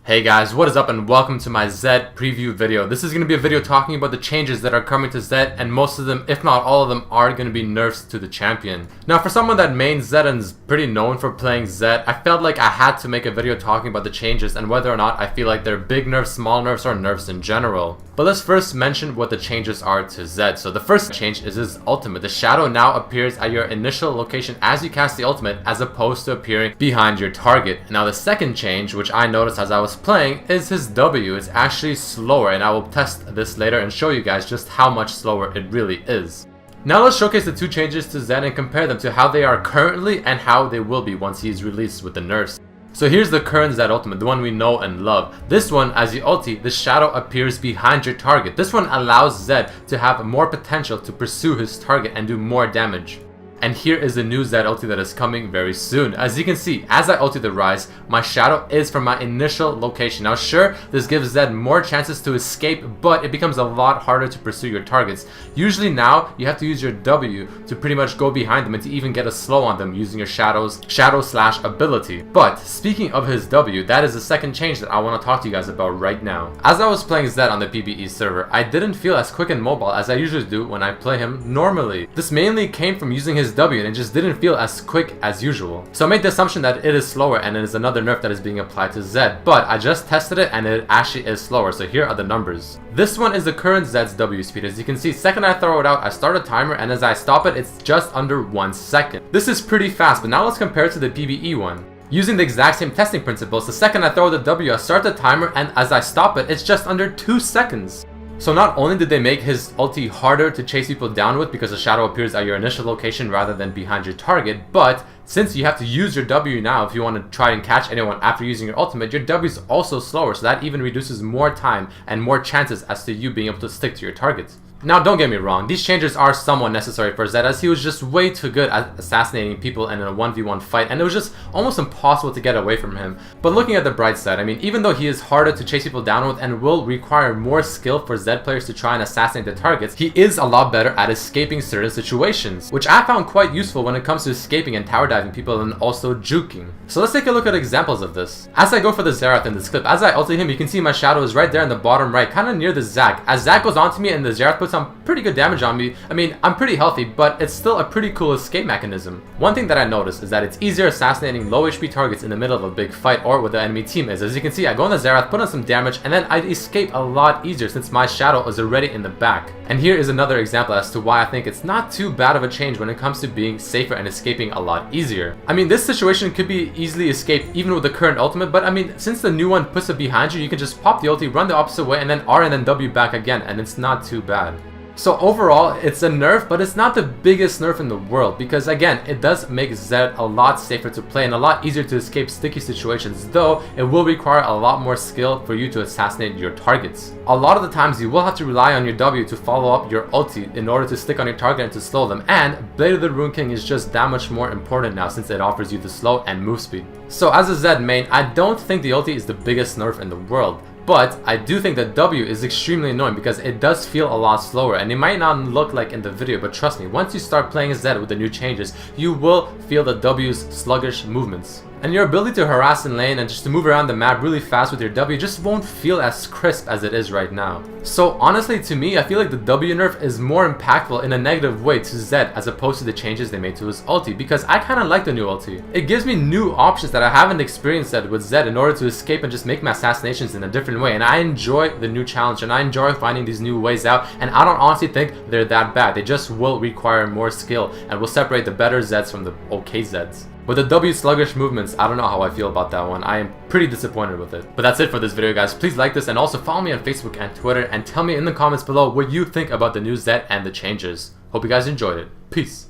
Hey guys, what is up and welcome to my Zed preview video. This is going to be a video talking about the changes that are coming to Zed, and most of them, if not all of them, are going to be nerfs to the champion. Now for someone that mains Zed and is pretty known for playing Zed, I felt like I had to make a video talking about the changes and whether or not I feel like they're big nerfs, small nerfs, or nerfs in general. But let's first mention what the changes are to Zed. So the first change is his ultimate. The shadow now appears at your initial location as you cast the ultimate, as opposed to appearing behind your target. Now the second change, which I noticed as I was playing, is his W. It's actually slower, and I will test this later and show you guys just how much slower it really is. Now let's showcase the two changes to Zed and compare them to how they are currently and how they will be once he is released with the nerfs. So here's the current Zed ultimate, the one we know and love. This one, as you ulti, the shadow appears behind your target. This one allows Zed to have more potential to pursue his target and do more damage. And here is the new Zed ulti that is coming very soon. As you can see, as I ulti the Rise, my shadow is from my initial location. Now sure, this gives Zed more chances to escape, but it becomes a lot harder to pursue your targets. Usually now, you have to use your W to pretty much go behind them and to even get a slow on them using your shadow/ability. But speaking of his W, that is the second change that I want to talk to you guys about right now. As I was playing Zed on the PBE server, I didn't feel as quick and mobile as I usually do when I play him normally. This mainly came from using his W, and it just didn't feel as quick as usual. So I made the assumption that it is slower and it is another nerf that is being applied to Zed, but I just tested it and it actually is slower. So here are the numbers. This one is the current Zed's W speed. As you can see, second I throw it out, I start a timer, and as I stop it, it's just under 1 second. This is pretty fast, but now let's compare it to the PBE one. Using the exact same testing principles, the second I throw the W, I start the timer, and as I stop it, it's just under 2 seconds. So not only did they make his ulti harder to chase people down with because the shadow appears at your initial location rather than behind your target, but since you have to use your W now if you want to try and catch anyone after using your ultimate, your W is also slower, so that even reduces more time and more chances as to you being able to stick to your targets. Now don't get me wrong, these changes are somewhat necessary for Zed, as he was just way too good at assassinating people in a 1v1 fight, and it was just almost impossible to get away from him. But looking at the bright side, I mean, even though he is harder to chase people down with and will require more skill for Zed players to try and assassinate the targets, he is a lot better at escaping certain situations, which I found quite useful when it comes to escaping and tower diving people and also juking. So let's take a look at examples of this. As I go for the Xerath in this clip, as I ulti him, you can see my shadow is right there in the bottom right, kind of near the Zac. As Zac goes onto me and the Xerath puts some pretty good damage on me, I mean, I'm pretty healthy, but it's still a pretty cool escape mechanism. One thing that I noticed is that it's easier assassinating low HP targets in the middle of a big fight or where the enemy team is. As you can see, I go on the Xerath, put on some damage, and then I escape a lot easier since my shadow is already in the back. And here is another example as to why I think it's not too bad of a change when it comes to being safer and escaping a lot easier. I mean, this situation could be easily escaped even with the current ultimate, but I mean, since the new one puts it behind you, you can just pop the ulti, run the opposite way, and then R and then W back again, and it's not too bad. So overall, it's a nerf, but it's not the biggest nerf in the world because, again, it does make Zed a lot safer to play and a lot easier to escape sticky situations, though it will require a lot more skill for you to assassinate your targets. A lot of the times you will have to rely on your W to follow up your ulti in order to stick on your target and to slow them, and Blade of the Rune King is just that much more important now since it offers you the slow and move speed. So as a Zed main, I don't think the ulti is the biggest nerf in the world. But I do think that W is extremely annoying because it does feel a lot slower, and it might not look like in the video, but trust me, once you start playing Zed with the new changes, you will feel the W's sluggish movements. And your ability to harass in lane and just to move around the map really fast with your W just won't feel as crisp as it is right now. So honestly, to me, I feel like the W nerf is more impactful in a negative way to Zed as opposed to the changes they made to his ulti, because I kind of like the new ulti. It gives me new options that I haven't experienced with Zed in order to escape and just make my assassinations in a different way, and I enjoy the new challenge and I enjoy finding these new ways out, and I don't honestly think they're that bad. They just will require more skill and will separate the better Zeds from the okay Zeds. With the W sluggish movements, I don't know how I feel about that one. I am pretty disappointed with it. But that's it for this video, guys. Please like this and also follow me on Facebook and Twitter and tell me in the comments below what you think about the new Zed and the changes. Hope you guys enjoyed it. Peace.